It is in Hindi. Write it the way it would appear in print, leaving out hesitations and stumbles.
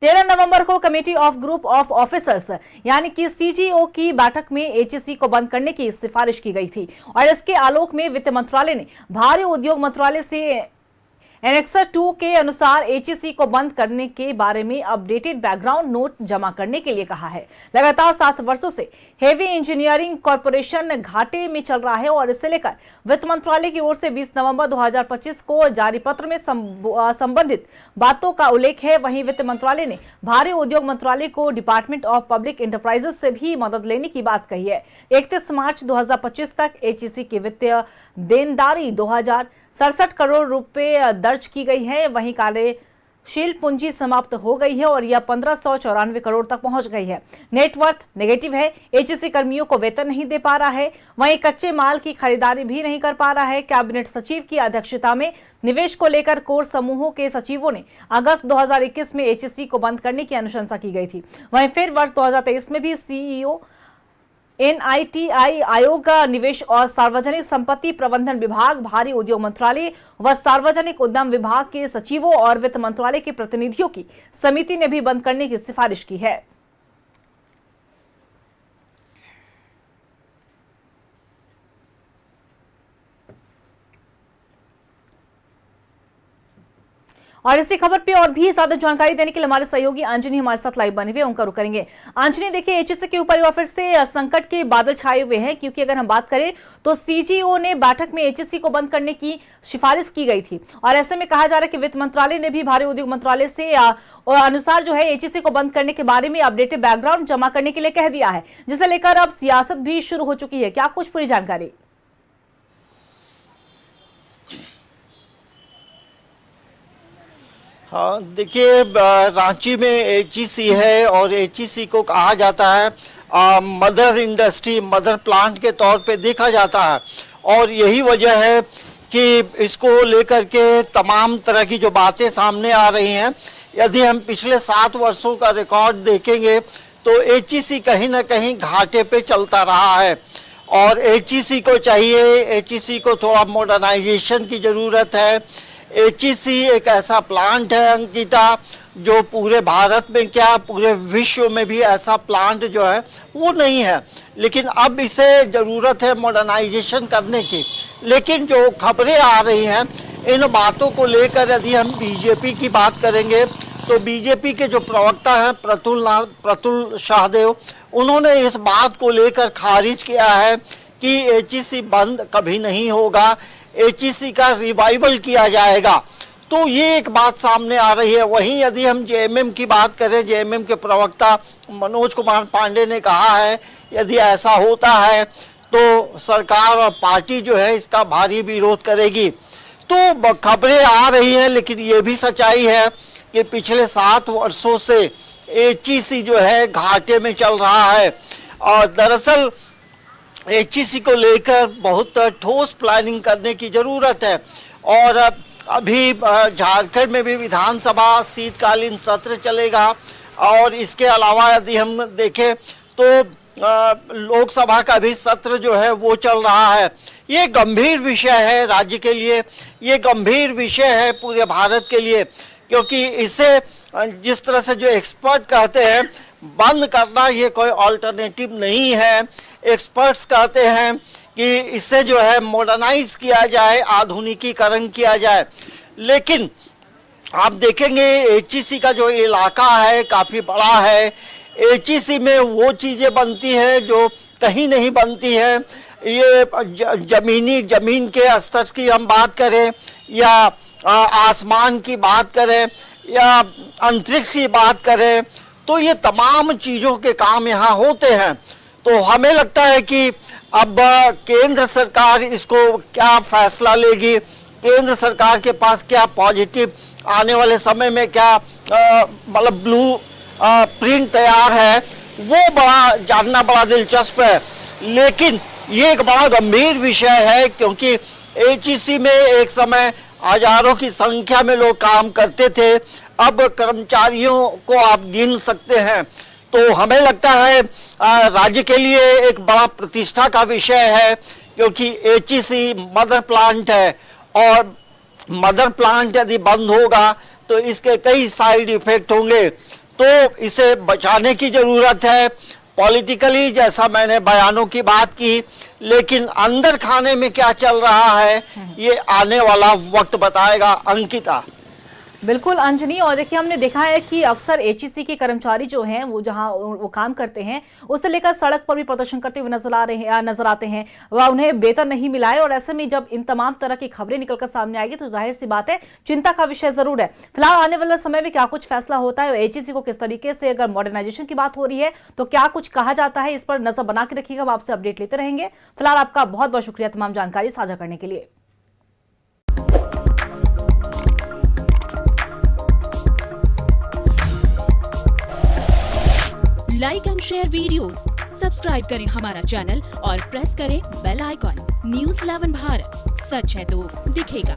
13 नवंबर को committee of group of officers यानी कि सीजीओ की बैठक में एचईसी को बंद करने की सिफारिश की गई थी और इसके आलोक में वित्त मंत्रालय ने भारी उद्योग मंत्रालय से एनेक्सर 2 के अनुसार एचईसी को बंद करने के बारे में अपडेटेड बैकग्राउंड नोट जमा करने के लिए कहा है। लगातार 7 वर्षों से हेवी इंजीनियरिंग कॉरपोरेशन घाटे में चल रहा है और इसे लेकर वित्त मंत्रालय की ओर से 20 नवंबर 2025 को जारी पत्र में संबंधित बातों का उल्लेख है। वहीं वित्त मंत्रालय ने भारी उद्योग मंत्रालय को डिपार्टमेंट ऑफ पब्लिक एंटरप्राइजेस से भी मदद लेने की बात कही है। 31 मार्च 2025 तक एचईसी की वित्तीय देनदारी 2067 करोड़ रुपए दर्ज की गई है। वहीं कार्यशील पूंजी समाप्त हो गई है और यह 1594 करोड़ तक पहुंच गई है। नेटवर्थ नेगेटिव है। एचईसी कर्मियों को वेतन नहीं दे पा रहा है, वहीं कच्चे माल की खरीदारी भी नहीं कर पा रहा है। कैबिनेट सचिव की अध्यक्षता में निवेश को लेकर कोर समूहों के सचिवों ने अगस्त 2021 में एचईसी को बंद करने की अनुशंसा की गई थी। वहीं फिर वर्ष 2023 में भी सीईओ एनआईटीआई आयोग का निवेश और सार्वजनिक संपत्ति प्रबंधन विभाग, भारी उद्योग मंत्रालय व सार्वजनिक उद्यम विभाग के सचिवों और वित्त मंत्रालय के प्रतिनिधियों की समिति ने भी बंद करने की सिफारिश की है। और इसी खबर पे और भी ज्यादा जानकारी देने के लिए हमारे सहयोगी अंजनी हमारे साथ लाइव बने हुए, उनका रुख करेंगे। अंजनी, देखिए एचईसी के ऊपर फिर से संकट के बादल छाए हुए हैं, क्योंकि अगर हम बात करें तो सीजीओ ने बैठक में एचईसी को बंद करने की सिफारिश की गई थी और ऐसे में कहा जा रहा है कि वित्त मंत्रालय ने भी भारी उद्योग मंत्रालय से अनुसार जो है एचईसी को बंद करने के बारे में अपडेटेड बैकग्राउंड जमा करने के लिए कह दिया है, जिसे लेकर अब सियासत भी शुरू हो चुकी है। क्या कुछ पूरी जानकारी? हाँ, देखिए रांची में एचईसी है और एचईसी को कहा जाता है मदर इंडस्ट्री, मदर प्लांट के तौर पे देखा जाता है और यही वजह है कि इसको लेकर के तमाम तरह की जो बातें सामने आ रही हैं। यदि हम पिछले 7 वर्षों का रिकॉर्ड देखेंगे तो एचईसी कहीं ना कहीं घाटे पे चलता रहा है और एचईसी को चाहिए, एचईसी को थोड़ा मॉडर्नाइजेशन की ज़रूरत है। एचईसी एक ऐसा प्लांट है अंकिता, जो पूरे भारत में क्या पूरे विश्व में भी ऐसा प्लांट जो है वो नहीं है, लेकिन अब इसे ज़रूरत है मॉडर्नाइजेशन करने की। लेकिन जो खबरें आ रही हैं इन बातों को लेकर, यदि हम बीजेपी की बात करेंगे तो बीजेपी के जो प्रवक्ता हैं प्रतुल शाहदेव, उन्होंने इस बात को लेकर खारिज किया है कि एचईसी बंद कभी नहीं होगा, एचईसी का रिवाइवल किया जाएगा। तो ये एक बात सामने आ रही है। वहीं यदि हम जेएमएम की बात करें, जेएमएम के प्रवक्ता मनोज कुमार पांडे ने कहा है यदि ऐसा होता है तो सरकार और पार्टी जो है इसका भारी विरोध करेगी। तो खबरें आ रही हैं, लेकिन ये भी सच्चाई है कि पिछले 7 वर्षों से एचईसी जो है घाटे में चल रहा है और दरअसल एचईसी को लेकर बहुत ठोस प्लानिंग करने की ज़रूरत है। और अभी झारखंड में भी विधानसभा शीतकालीन सत्र चलेगा और इसके अलावा यदि हम देखें तो लोकसभा का भी सत्र जो है वो चल रहा है। ये गंभीर विषय है राज्य के लिए, ये गंभीर विषय है पूरे भारत के लिए, क्योंकि इसे जिस तरह से जो एक्सपर्ट कहते हैं बंद करना ये कोई ऑल्टरनेटिव नहीं है। एक्सपर्ट्स कहते हैं कि इससे जो है मॉडर्नाइज किया जाए, आधुनिकीकरण किया जाए। लेकिन आप देखेंगे एचईसी का जो इलाका है काफ़ी बड़ा है। एचईसी में वो चीज़ें बनती हैं जो कहीं नहीं बनती हैं। ये ज़मीन के स्तर की हम बात करें या आसमान की बात करें या अंतरिक्ष की बात करें, तो ये तमाम चीज़ों के काम यहाँ होते हैं। तो हमें लगता है कि अब केंद्र सरकार इसको क्या फैसला लेगी, केंद्र सरकार के पास क्या पॉजिटिव आने वाले समय में क्या मतलब ब्लू प्रिंट तैयार है, वो बड़ा जानना बड़ा दिलचस्प है। लेकिन ये एक बड़ा गंभीर विषय है, क्योंकि एचईसी में एक समय हजारों की संख्या में लोग काम करते थे, अब कर्मचारियों को आप गिन सकते हैं। तो हमें लगता है राज्य के लिए एक बड़ा प्रतिष्ठा का विषय है, क्योंकि एचईसी मदर प्लांट है और मदर प्लांट यदि बंद होगा तो इसके कई साइड इफेक्ट होंगे। तो इसे बचाने की जरूरत है। पॉलिटिकली जैसा मैंने बयानों की बात की, लेकिन अंदर खाने में क्या चल रहा है ये आने वाला वक्त बताएगा। अंकिता। बिल्कुल अंजनी, और देखिए हमने देखा है कि अक्सर एचईसी के कर्मचारी जो हैं वो जहां वो काम करते हैं उससे लेकर सड़क पर भी प्रदर्शन करते हुए नजर आते हैं। वह उन्हें वेतन नहीं मिला है, और ऐसे में जब इन तमाम तरह की खबरें निकलकर सामने आएगी तो जाहिर सी बात है चिंता का विषय जरूर है। फिलहाल आने वाले समय में क्या कुछ फैसला होता है, एचईसी को किस तरीके से, अगर मॉडर्नाइजेशन की बात हो रही है तो क्या कुछ कहा जाता है, इस पर नजर बना के रखिएगा। हम आपसे अपडेट लेते रहेंगे। फिलहाल आपका बहुत बहुत शुक्रिया तमाम जानकारी साझा करने के लिए। Like and share videos, subscribe करें हमारा चैनल और प्रेस करें बेल आइकॉन। न्यूज़ 11 भारत, सच है तो दिखेगा।